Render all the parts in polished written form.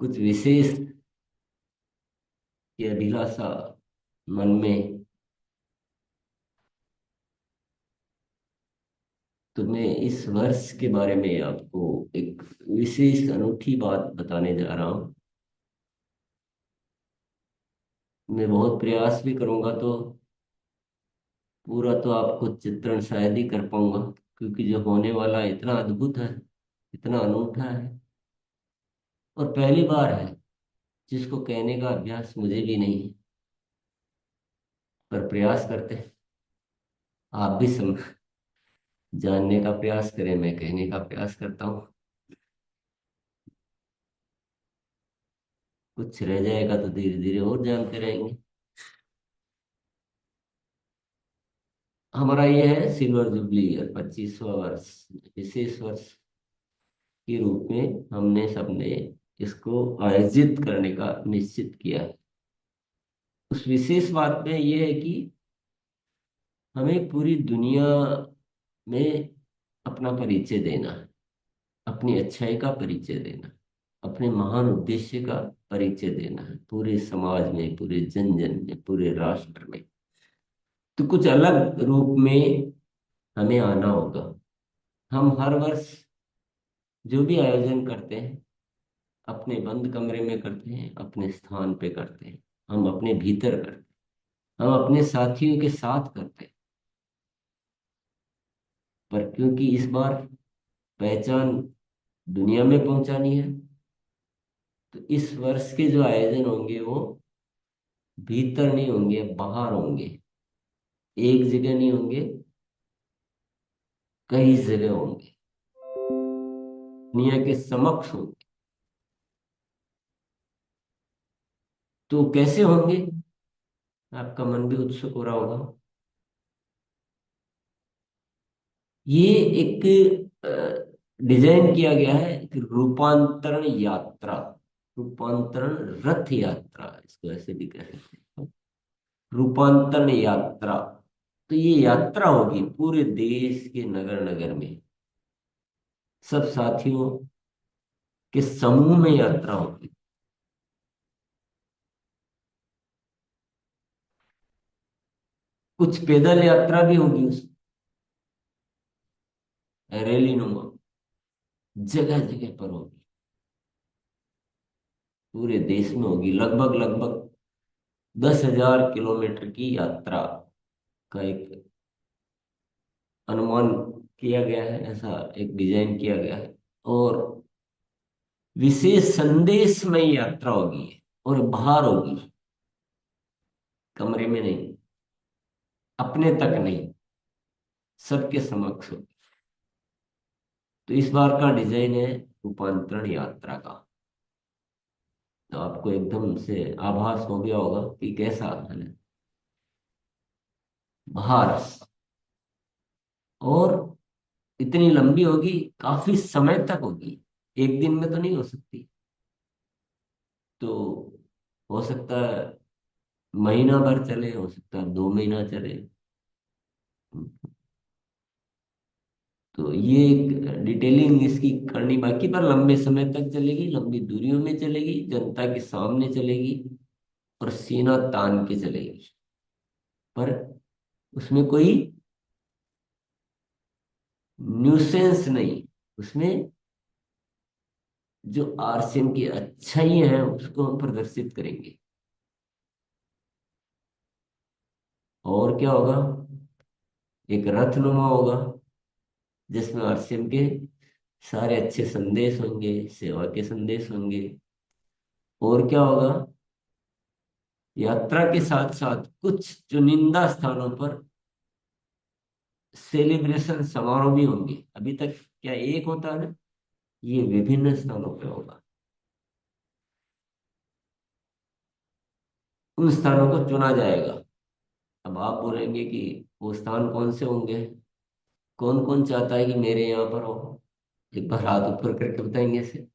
कुछ विशेष की अभिलाषा मन में, तो मैं इस वर्ष के बारे में आपको एक विशेष अनूठी बात बताने जा रहा हूँ। मैं बहुत प्रयास भी करूंगा तो पूरा तो आपको चित्रण शायद ही कर पाऊंगा, क्योंकि जो होने वाला है इतना अद्भुत है, इतना अनूठा है, और पहली बार है जिसको कहने का अभ्यास मुझे भी नहीं है। पर प्रयास करते हैं। आप भी जानने का प्रयास करें, मैं कहने का प्रयास करता हूँ। कुछ रह जाएगा तो धीरे धीरे और जानते रहेंगे। हमारा ये है सिल्वर जुबली ईयर, 25वां वर्ष। विशेष वर्ष के रूप में हमने सबने इसको आयोजित करने का निश्चित किया है। उस विशेष बात में ये है कि हमें पूरी दुनिया में अपना परिचय देना है, अपनी अच्छाई का परिचय देना है, अपने महान उद्देश्य का परिचय देना है, पूरे समाज में, पूरे जन जन में, पूरे राष्ट्र में। तो कुछ अलग रूप में हमें आना होगा। हम हर वर्ष जो भी आयोजन करते हैं अपने बंद कमरे में करते हैं, अपने स्थान पे करते हैं, हम अपने भीतर करते हैं, हम अपने साथियों के साथ करते हैं। पर क्योंकि इस बार पहचान दुनिया में पहुंचानी है, तो इस वर्ष के जो आयोजन होंगे वो भीतर नहीं होंगे, बाहर होंगे। एक जगह नहीं होंगे, कई जगह होंगे, दुनिया के समक्ष होंगे। तो कैसे होंगे? आपका मन भी उत्सुक हो रहा होगा। ये एक डिजाइन किया गया है, एक रूपांतरण यात्रा, रूपांतरण रथ यात्रा, इसको ऐसे भी कह सकते हैं, रूपांतरण यात्रा। तो ये यात्रा होगी पूरे देश के नगर नगर में, सब साथियों के समूह में यात्रा होगी। कुछ पैदल यात्रा भी होगी, उस रैली नुमा जगह जगह पर होगी, पूरे देश में होगी। लगभग लगभग 10,000 किलोमीटर की यात्रा का एक अनुमान किया गया है, ऐसा एक डिजाइन किया गया है। और विशेष संदेशमय यात्रा होगी, और बाहर होगी, कमरे में नहीं, अपने तक नहीं, सबके समक्ष होगी। तो इस बार का डिजाइन है रूपांतरण यात्रा का। तो आपको एकदम से आभास हो गया होगा कि कैसा है बाहर। और इतनी लंबी होगी, काफी समय तक होगी, एक दिन में तो नहीं हो सकती। तो हो सकता है महीना भर चले, हो सकता है 2 महीना चले। तो ये एक डिटेलिंग इसकी करनी बाकी, पर लंबे समय तक चलेगी, लंबी दूरियों में चलेगी, जनता के सामने चलेगी, और सीना तान के चलेगी। पर उसमें कोई न्यूसेंस नहीं, उसमें जो आरसीएम की अच्छाइयां हैं उसको हम प्रदर्शित करेंगे। और क्या होगा? एक रथनुमा होगा जिसमें आरसीएम के सारे अच्छे संदेश होंगे, सेवा के संदेश होंगे। और क्या होगा? यात्रा के साथ साथ कुछ चुनिंदा स्थानों पर सेलिब्रेशन समारोह भी होंगे। अभी तक क्या एक होता है ना, ये विभिन्न स्थानों पे होगा। उन स्थानों को चुना जाएगा। अब आप बोलेंगे कि वो स्थान कौन से होंगे, कौन कौन चाहता है कि मेरे यहाँ पर हो? एक बार हाथ ऊपर करके बताएंगे ऐसे।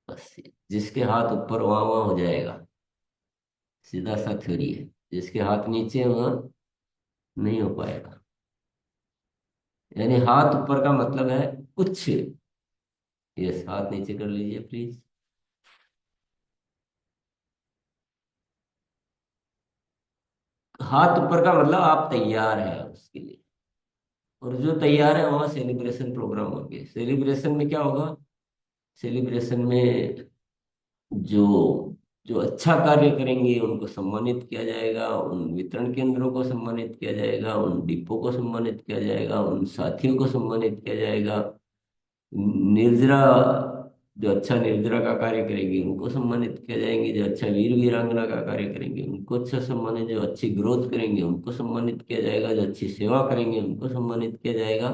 बस जिसके हाथ ऊपर वहां वहां हो जाएगा, सीधा सा थ्योरी है। जिसके हाथ नीचे वहां नहीं हो पाएगा। यानी हाथ ऊपर का मतलब है कुछ यस, हाथ नीचे कर लीजिए प्लीज। हाथ ऊपर का मतलब आप तैयार हैं उसके लिए। और जो तैयार है वहां सेलिब्रेशन प्रोग्राम होंगे। सेलिब्रेशन में क्या होगा? सेलिब्रेशन में जो जो अच्छा कार्य करेंगे उनको सम्मानित किया जाएगा, उन वितरण केंद्रों को सम्मानित किया जाएगा, उन डिपो को सम्मानित किया जाएगा, उन साथियों को सम्मानित किया जाएगा। निर्जरा, जो अच्छा निर्जरा का कार्य करेंगे उनको सम्मानित किया जाएंगे, जो अच्छा वीर वीरांगना का कार्य करेंगे उनको अच्छा सम्मानित, जो अच्छी ग्रोथ करेंगे उनको सम्मानित किया जाएगा, जो अच्छी सेवा करेंगे उनको सम्मानित किया जाएगा।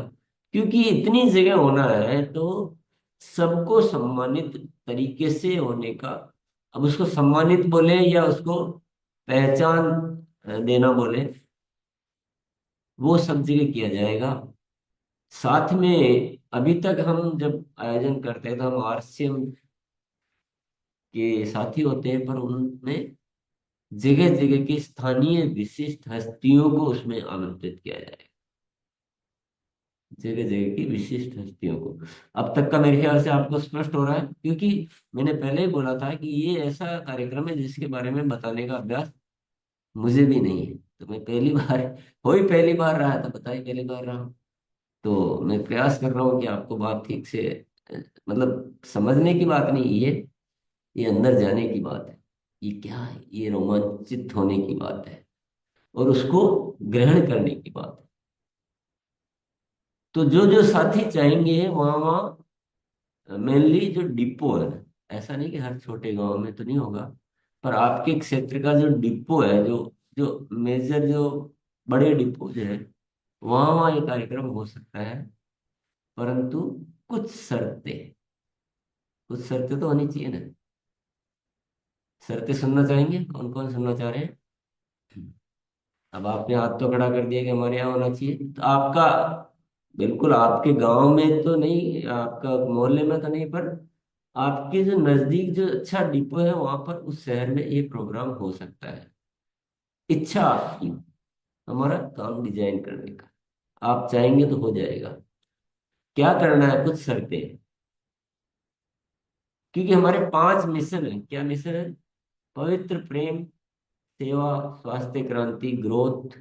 क्योंकि इतनी जगह होना है तो सबको सम्मानित तरीके से होने का। अब उसको सम्मानित बोले या उसको पहचान देना बोले, वो सब जगह किया जाएगा। साथ में अभी तक हम जब आयोजन करते हैं तो हम आरसीएम के साथी होते हैं, पर उनमें जगह जगह की स्थानीय विशिष्ट हस्तियों को उसमें आमंत्रित किया जाएगा। जगह जगह की विशिष्ट हस्तियों को। अब तक का मेरे ख्याल से आपको स्पष्ट हो रहा है, क्योंकि मैंने पहले ही बोला था कि ये ऐसा कार्यक्रम है जिसके बारे में बताने का अभ्यास मुझे भी नहीं है। तो मैं पहली बार, हो ही पहली बार रहा था, बताइए पहली बार रहा हूं। तो मैं प्रयास कर रहा हूँ कि आपको बात ठीक से, अ, मतलब समझने की बात नहीं ये अंदर जाने की बात है। ये क्या है? ये रोमांचित होने की बात है और उसको ग्रहण करने की बात है। तो जो जो साथी चाहेंगे वहाँ वहाँ मेनली जो डिपो है ना, ऐसा नहीं कि हर छोटे गांव में तो नहीं होगा, पर आपके क्षेत्र का जो डिपो है, जो जो मेजर, जो बड़े डिपो जो है, वहाँ वहाँ ये कार्यक्रम हो सकता है। परंतु कुछ शर्तें, कुछ शर्तें तो होनी चाहिए ना। शर्तें सुनना चाहेंगे? कौन कौन सुनना चाह रहे हैं? अब आपने हाथ तो खड़ा कर दिया कि हमारे यहाँ होना चाहिए, तो आपका, बिल्कुल आपके गांव में तो नहीं, आपका मोहल्ले में तो नहीं, पर आपके जो नजदीक जो अच्छा डिपो है वहां पर, उस शहर में ये प्रोग्राम हो सकता है। इच्छा आपकी, हमारा काम डिजाइन करने का। आप चाहेंगे तो हो जाएगा। क्या करना है? कुछ शर्तें। क्योंकि हमारे 5 मिशन है। क्या मिशन है? पवित्र प्रेम, सेवा, स्वास्थ्य क्रांति, ग्रोथ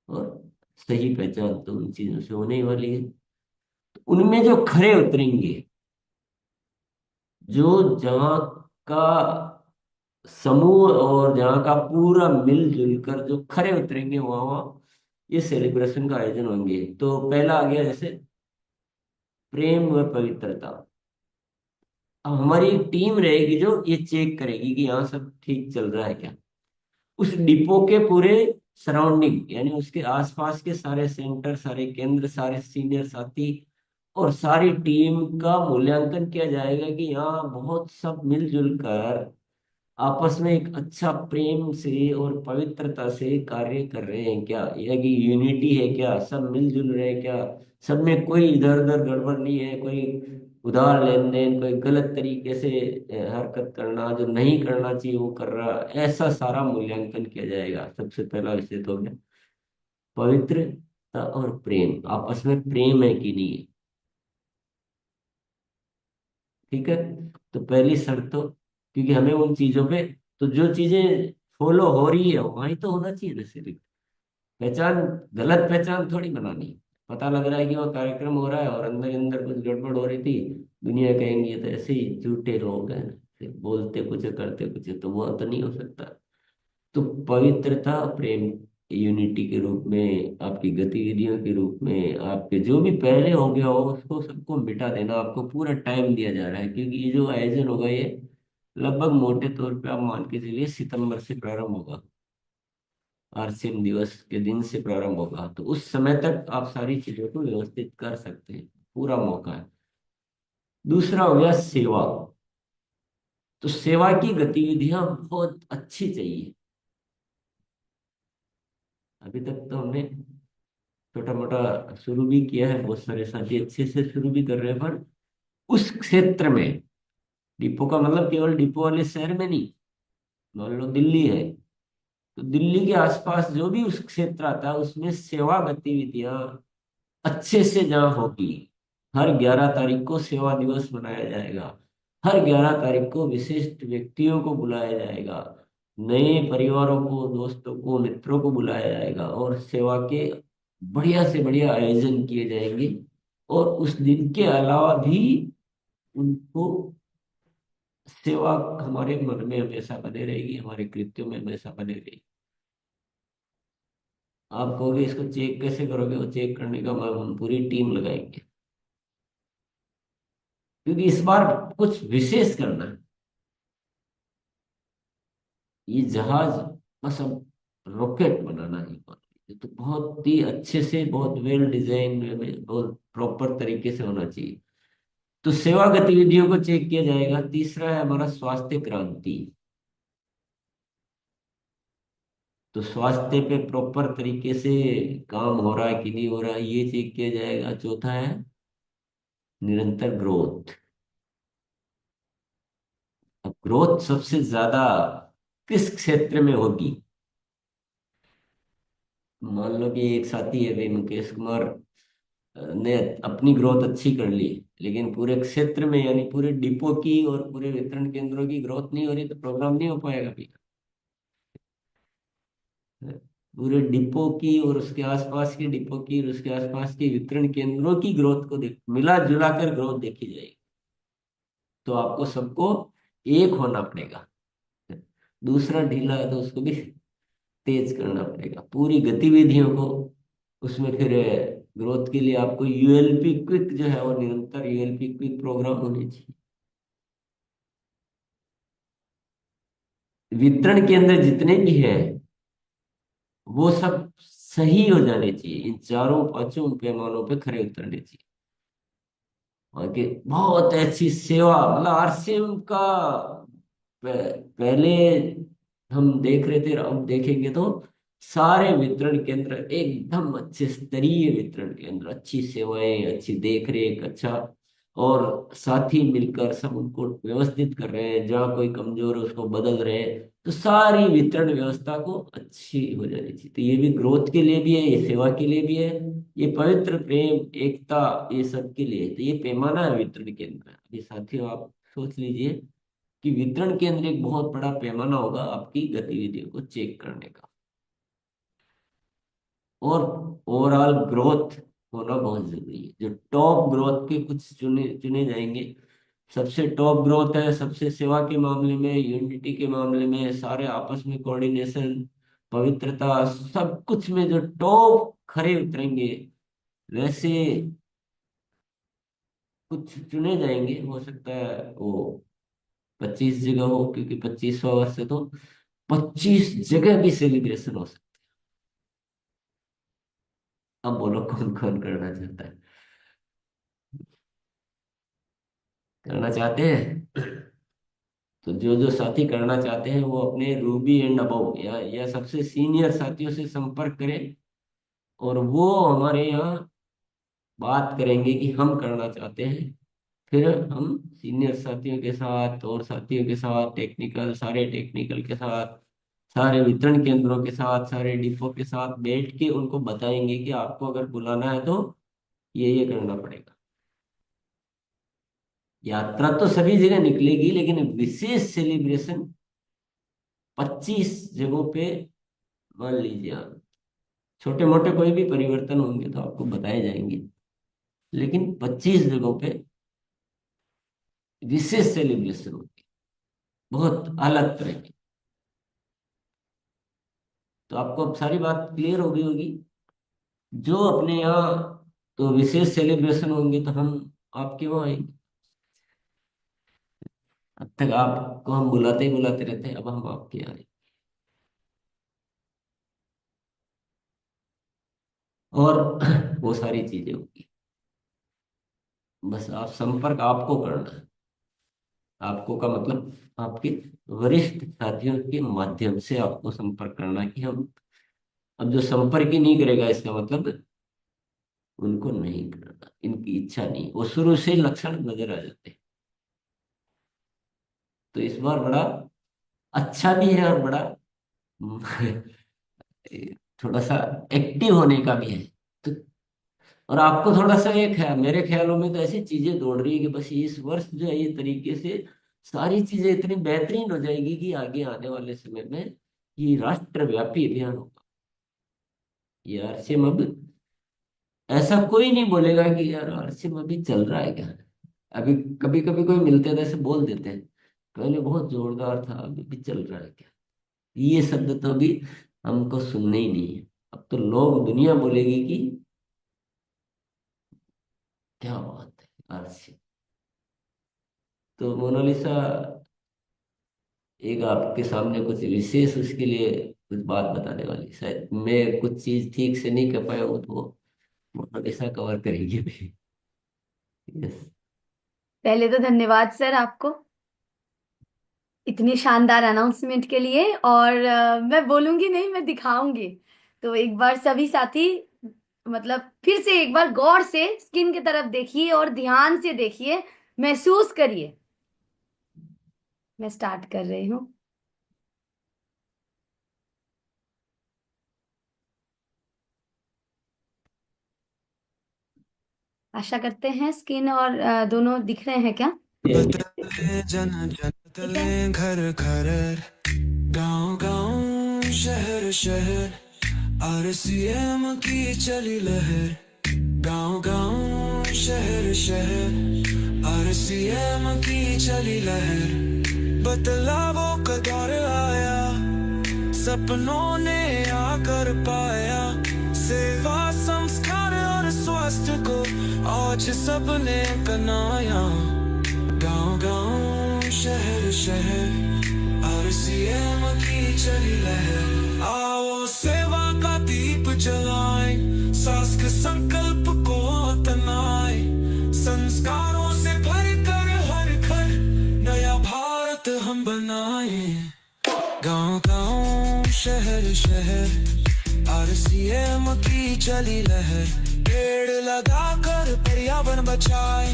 और सही पहचान, तो उन चीजों से होने ही वाली है। उनमें जो खरे उतरेंगे, जो जहाँ का समूह और जहाँ का पूरा मिलजुल कर जो खरे उतरेंगे, वहाँ वहाँ ये सेलिब्रेशन का आयोजन होंगे। तो पहला आ गया जैसे प्रेम व पवित्रता। अब हमारी एक टीम रहेगी जो ये चेक करेगी कि यहाँ सब ठीक चल रहा है क्या। उस डिपो के पूरे सराउंडिंग, यानी उसके आसपास के सारे सेंटर, सारे केंद्र, सारे सीनियर साथी और सारी टीम का मूल्यांकन किया जाएगा कि यहाँ बहुत सब मिलजुल कर आपस में एक अच्छा प्रेम से और पवित्रता से कार्य कर रहे हैं क्या, या कि यूनिटी है क्या, सब मिलजुल रहे हैं क्या, सब में कोई इधर उधर गड़बड़ नहीं है, कोई उधार लेन देन, कोई गलत तरीके से हरकत करना जो नहीं करना चाहिए वो कर रहा, ऐसा सारा मूल्यांकन किया जाएगा। सबसे पहला विषय तो हो गया पवित्रता और प्रेम, आपस में प्रेम है कि नहीं है। ठीक है। तो पहली शर्त तो, क्योंकि हमें उन चीजों पे, तो जो चीजें फॉलो हो रही है वहीं तो होना चाहिए ना सिर्फ। पहचान, गलत पहचान थोड़ी बनानी। पता लग रहा है कि वो कार्यक्रम हो रहा है और अंदर अंदर कुछ गड़बड़ हो रही थी, दुनिया कहेंगी ये तो ऐसे ही झूठे लोग हैं, फिर बोलते कुछ करते कुछ, तो वो तो नहीं हो सकता। तो पवित्रता, प्रेम, यूनिटी के रूप में, आपकी गतिविधियों के रूप में, आपके जो भी पहले हो गया हो उसको सबको मिटा देना। आपको पूरा टाइम दिया जा रहा है, क्योंकि ये जो आयोजन होगा ये लगभग मोटे तौर पे आप मान के चलिए सितंबर से प्रारंभ होगा। आरसीएम दिवस के दिन से प्रारंभ होगा, तो उस समय तक आप सारी चीजों को व्यवस्थित कर सकते हैं। पूरा मौका है। दूसरा हो गया सेवा। तो सेवा की गतिविधियां बहुत अच्छी चाहिए। अभी तक तो हमने छोटा मोटा शुरू भी किया है, बहुत सारे साथी अच्छे से शुरू भी कर रहे हैं, पर उस क्षेत्र में, डिपो का मतलब केवल डिपो वाले शहर में नहीं, मान लो दिल्ली है, तो दिल्ली के आसपास जो भी उस क्षेत्र आता है उसमें सेवा गतिविधियां अच्छे से जहाँ होगी, हर 11 तारीख को सेवा दिवस मनाया जाएगा। हर 11 तारीख को विशिष्ट व्यक्तियों को बुलाया जाएगा। नए परिवारों को, दोस्तों को, मित्रों को बुलाया जाएगा और सेवा के बढ़िया से बढ़िया आयोजन किए जाएंगे। और उस दिन के अलावा भी उनको सेवा हमारे मन में हमेशा बने रहेगी, हमारे कृत्यों में हमेशा बने रहेगी। आप कहोगे इसको चेक कैसे करोगे? वो चेक करने का हम पूरी टीम लगाएंगे, क्योंकि इस बार कुछ विशेष करना है। ये जहाज बस अब रॉकेट बनाना है ये तो बहुत ही अच्छे से, बहुत वेल डिजाइन में, बहुत प्रॉपर तरीके से होना चाहिए। तो सेवा गतिविधियों को चेक किया जाएगा। तीसरा है हमारा स्वास्थ्य क्रांति। तो स्वास्थ्य पे प्रॉपर तरीके से काम हो रहा है कि नहीं हो रहा है, ये चेक किया जाएगा। चौथा है निरंतर ग्रोथ। अब ग्रोथ सबसे ज्यादा किस क्षेत्र में होगी? मान लो कि एक साथी है भाई, मुकेश कुमार, ने अपनी ग्रोथ अच्छी कर ली, लेकिन पूरे क्षेत्र में यानी पूरे डिपो की और पूरे वितरण केंद्रों की ग्रोथ नहीं हो रही, तो प्रोग्राम नहीं हो पाएगा भी। पूरे डिपो की और उसके आसपास की डिपो की और उसके आसपास के वितरण केंद्रों की ग्रोथ को देख, मिला जुला कर ग्रोथ देखी जाएगी। तो आपको सबको एक होना पड़ेगा। दूसरा ढीला है तो उसको भी तेज करना पड़ेगा, पूरी गतिविधियों को। उसमें फिर ग्रोथ के लिए आपको यूएलपी क्विक जो है वो निरंतर यूएलपी क्विक प्रोग्राम होने चाहिए। वितरण केंद्र जितने भी हैं वो सब सही हो जाने चाहिए, इन चारों पांचों पैमानों पे खरे उतरने चाहिए। आगे बहुत अच्छी सेवा, मतलब आरसीएम का पहले हम देख रहे थे, अब देखेंगे तो सारे वितरण केंद्र एकदम अच्छे स्तरीय वितरण केंद्र, अच्छी सेवाएं, अच्छी देखरेख, अच्छा। और साथी मिलकर सब उनको व्यवस्थित कर रहे हैं, जहाँ कोई कमजोर है उसको बदल रहे हैं। तो सारी वितरण व्यवस्था को अच्छी हो जानी चाहिए। तो ये भी ग्रोथ के लिए भी है, ये सेवा के लिए भी है, ये पवित्र प्रेम, एकता, ये सब के लिए। तो ये पैमाना है वितरण केंद्र। ये साथियों आप सोच लीजिए कि वितरण केंद्र एक बहुत बड़ा पैमाना होगा आपकी गतिविधियों को चेक करने का। और ओवरऑल ग्रोथ होना बहुत जरूरी है। जो टॉप ग्रोथ के कुछ चुने चुने जाएंगे। सबसे टॉप ग्रोथ है, सबसे सेवा के मामले में, यूनिटी के मामले में, सारे आपस में कोऑर्डिनेशन, पवित्रता, सब कुछ में जो टॉप खरे उतरेंगे, वैसे कुछ चुने जाएंगे। हो सकता है वो 25 जगह हो, क्योंकि 25वां वर्ष है तो 25 जगह की सेलिब्रेशन हो सकती है। अब बोलो कौन कौन करना चाहता है? करना चाहते हैं? तो जो जो साथी करना चाहते हैं वो अपने रूबी एंड अबव या सबसे सीनियर साथियों से संपर्क करें। और वो हमारे यहाँ बात करेंगे कि हम करना चाहते हैं। फिर हम सीनियर साथियों के साथ और साथियों के साथ, टेक्निकल, सारे टेक्निकल के साथ, सारे वितरण केंद्रों के साथ, सारे डिपो के साथ बैठ के उनको बताएंगे कि आपको अगर बुलाना है तो ये करना पड़ेगा। यात्रा तो सभी जगह निकलेगी, लेकिन विशेष सेलिब्रेशन 25 जगहों पे। मान लीजिए आप, छोटे मोटे कोई भी परिवर्तन होंगे तो आपको बताए जाएंगे, लेकिन 25 जगहों पे विशेष सेलिब्रेशन होगी, बहुत अलग तरह की। तो आपको अब सारी बात क्लियर हो गई होगी। जो अपने यहाँ तो विशेष सेलिब्रेशन होंगे तो हम आपके वहाँ आएंगे। अब तक आपको हम बुलाते ही बुलाते रहते हैं, अब हम आपके यहाँ आए। और वो सारी चीजें होगी। बस आप संपर्क आपको करना है। आपको का मतलब आपके वरिष्ठ साथियों के माध्यम से आपको संपर्क करना है कि हम। अब जो संपर्क ही नहीं करेगा इसका मतलब उनको नहीं करना, इनकी इच्छा नहीं, वो शुरू से ही लक्षण नजर आ जाते हैं। तो इस बार बड़ा अच्छा भी है और बड़ा थोड़ा सा एक्टिव होने का भी है। तो और आपको थोड़ा सा एक है, मेरे ख्यालों में तो ऐसी चीजें दौड़ रही है कि बस इस वर्ष जो है ये तरीके से सारी चीजें इतनी बेहतरीन हो जाएगी कि आगे आने वाले समय में ये राष्ट्रव्यापी अभियान होगा। यार सिम अब ऐसा कोई नहीं बोलेगा कि यार आरसीएम अभी चल रहा है क्या। अभी कभी कभी कोई मिलते हैं तो ऐसे बोल देते हैं, पहले बहुत जोरदार था अभी भी चल रहा है क्या। ये शब्द तो अभी हमको सुनने ही नहीं है। अब तो लोग दुनिया बोलेगी कि क्या बात है आरसीएम। तो मोनालिसा, एक आपके सामने कुछ विशेष उसके लिए कुछ बात बताने वाली, शायद मैं कुछ चीज ठीक से नहीं कर पाया हूँ, तो वो मोनालिसा कवर करेगी अभी। यस। पहले तो धन्यवाद सर आपको इतनी शानदार अनाउंसमेंट के लिए। और मैं बोलूंगी नहीं, मैं दिखाऊंगी। तो एक बार सभी साथी, मतलब फिर से एक बार गौर से स्किन की तरफ देखिए और ध्यान से देखिए, महसूस करिए। मैं स्टार्ट कर रही हूँ। आशा करते हैं स्किन और दोनों दिख रहे हैं क्या। बदले जन जन ठीक है। बदले घर घर गांव गांव शहर शहर आरसीएम की चली लहर गांव गांव शहर शहर आरसीएम की चली लहर बदलावों का दौर आया सपनों ने आकर पाया सेवा संस्कार और स्वास्थ्य को आज सबने अपनाया गांव गांव शहर शहर आरसीएम की चली लहर आओ सेवा का दीप जलाएं सास के संकल्प को अपनाएं संस्कारों से भर कर हर घर नया भारत हम बनाएं गांव गांव शहर शहर आरसीएम की चली लहर पेड़ लगाकर पर्यावरण बचाए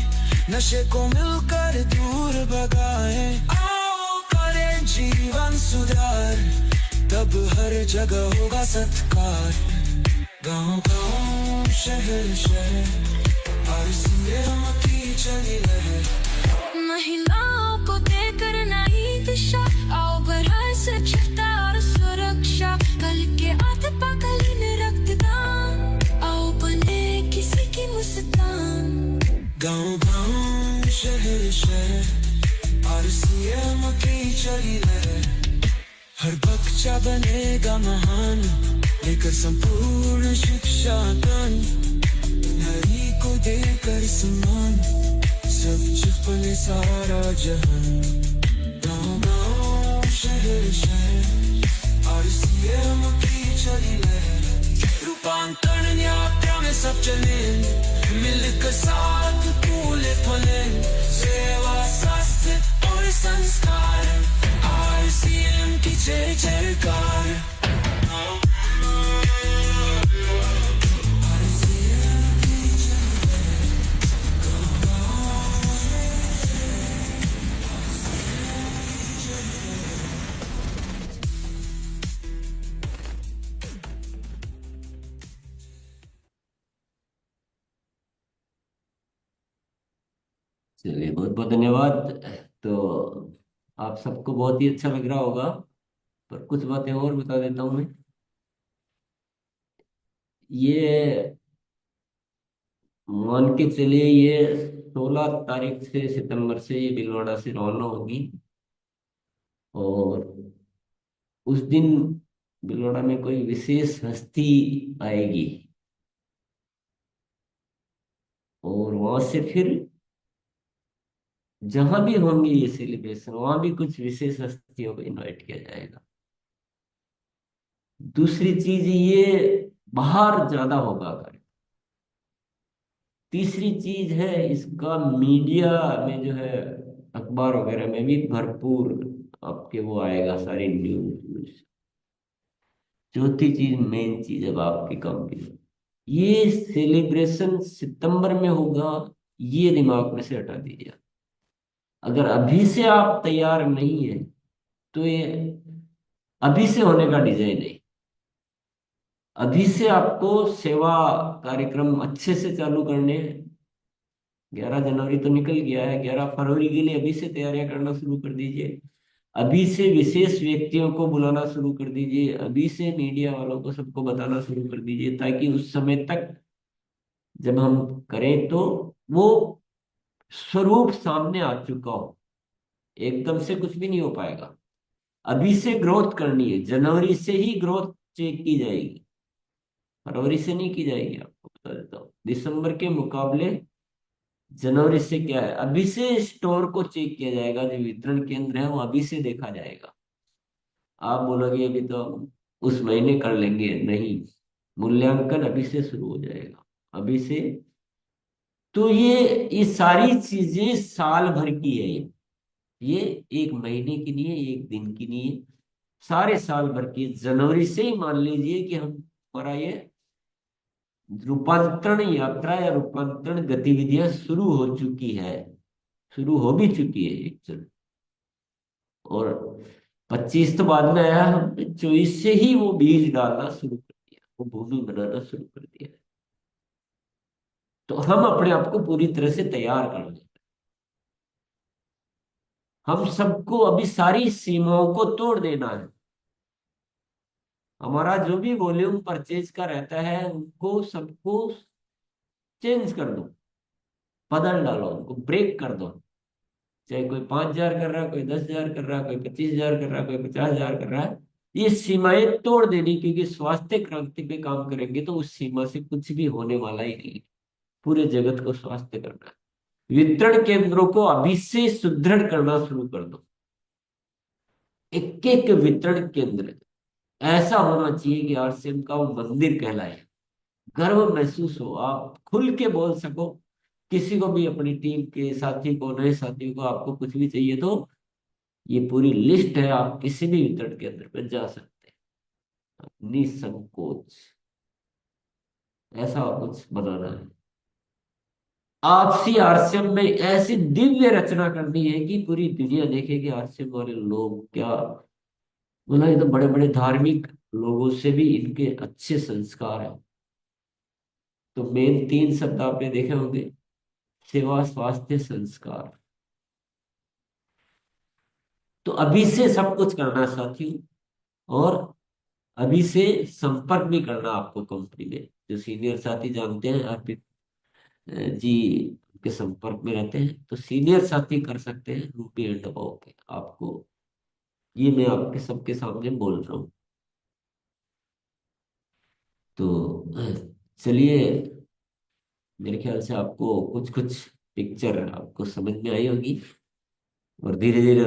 नशे को मिलकर दूर भगाए आओ करें जीवन सुधार तब हर जगह होगा सत्कार गांव गांव शहर शहर आरसीएम की चली लहर महिलाओं को देकर नई दिशा आओ बढ़ाए स्वच्छता और सुरक्षा कल के आत्मकालीन रक्तदान आओ बने किसी की मुस्कान गांव गांव शहर शहर आरसीएम की चली लहर हर बच्चा बनेगा महान लेकर संपूर्ण शिक्षा दान नारी को देकर सम्मान सब छुपने सारा जहान गांव गांव शहर शहर आरसीएम की चली लहर रूपांतरण यात्रा में सब चले मिलकर साथ फूले फले सेवा स्वास्थ्य और संस्कार आरसीएम की जय जयकार चलिए, बहुत बहुत धन्यवाद। तो आप सबको बहुत ही अच्छा लग रहा होगा, पर कुछ बातें और बता देता हूँ मैं। ये मान के चलिए, ये 16 तारीख से सितंबर से ये भीलवाड़ा से रवाना होगी। और उस दिन भीलवाड़ा में कोई विशेष हस्ती आएगी, और वहां से फिर जहां भी होंगे ये सेलिब्रेशन, वहां भी कुछ विशेष हस्तियों को इनवाइट किया जाएगा। दूसरी चीज, ये बाहर ज्यादा होगा कार्य। तीसरी चीज है, इसका मीडिया में जो है, अखबार वगैरह में भी भरपूर आपके वो आएगा, सारी न्यूज। चौथी चीज, मेन चीज अब आपके काम की, ये सेलिब्रेशन सितंबर में होगा, ये दिमाग में से हटा दीजिए। अगर अभी से आप तैयार नहीं है तो ये अभी से होने का डिजाइन है। अभी से आपको सेवा कार्यक्रम अच्छे से चालू करने हैं। 11 जनवरी तो निकल गया है, 11 फरवरी के लिए अभी से तैयारियां करना शुरू कर दीजिए। अभी से विशेष व्यक्तियों को बुलाना शुरू कर दीजिए, अभी से मीडिया वालों को सबको बताना शुरू कर दीजिए, ताकि उस समय तक जब हम करें तो वो स्वरूप सामने आ चुका हो। एकदम से कुछ भी नहीं हो पाएगा। अभी से ग्रोथ करनी है, जनवरी से ही ग्रोथ चेक की जाएगी, फरवरी से नहीं की जाएगी। आपको बता देता हूँ, दिसंबर के मुकाबले जनवरी से क्या है, अभी से स्टोर को चेक किया जाएगा, जो वितरण केंद्र है वो अभी से देखा जाएगा। आप बोलोगे अभी तो हम उस महीने कर लेंगे, नहीं, मूल्यांकन अभी से शुरू हो जाएगा, अभी से। तो ये सारी चीजें साल भर की है, ये एक महीने की नहीं है, एक दिन की नहीं है, सारे साल भर की। जनवरी से ही मान लीजिए कि हम, हमारा ये रूपांतरण यात्रा या रूपांतरण गतिविधियां शुरू हो चुकी है, शुरू हो भी चुकी है एक्चुअली। और 25 तो बाद में आया, हमने 24 से ही वो बीज डालना शुरू कर दिया, वो भूमि बनाना शुरू कर दिया। तो हम अपने आप को पूरी तरह से तैयार कर लें। हम सबको अभी सारी सीमाओं को तोड़ देना है। हमारा जो भी वॉल्यूम परचेज का रहता है उनको सबको चेंज कर दो, बदल डालो, उनको ब्रेक कर दो। चाहे कोई 5,000 कर रहा है, कोई 10,000 कर रहा है, कोई 25,000 कर रहा है, कोई 50,000 कर रहा है, ये सीमाएं तोड़ देनी, क्योंकि स्वास्थ्य क्रांति पे काम करेंगे तो उस सीमा से कुछ भी होने वाला ही नहीं। पूरे जगत को स्वास्थ्य करना है। वितरण केंद्रों को अभी से सुदृढ़ करना शुरू कर दो। एक एक वितरण केंद्र ऐसा होना चाहिए कि आरसीएम का वो मंदिर कहलाए, गर्व महसूस हो, आप खुल के बोल सको। किसी को भी, अपनी टीम के साथी को, नए साथी को, आपको कुछ भी चाहिए तो ये पूरी लिस्ट है, आप किसी भी वितरण केंद्र पर जा सकते हैं निसंकोच। ऐसा कुछ बनाना है। आपसी आरसीएम में ऐसी दिव्य रचना करनी है कि पूरी दुनिया देखे कि आरसीएम वाले लोग क्या, मतलब ये तो बड़े बड़े धार्मिक लोगों से भी इनके अच्छे संस्कार है। तो मेन 3 शब्द आपने देखे होंगे, सेवा, स्वास्थ्य, संस्कार। तो अभी से सब कुछ करना साथियों। और अभी से संपर्क भी करना आपको कंपनी में। जो सीनियर साथी जानते हैं, अर्पित जी के संपर्क में रहते हैं, तो सीनियर साथी कर सकते हैं रूपी एंड अबाव के आपको। ये मैं आपके सबके सामने बोल रहा हूँ। तो चलिए, मेरे ख्याल से आपको कुछ कुछ पिक्चर आपको समझ में आई होगी, और धीरे धीरे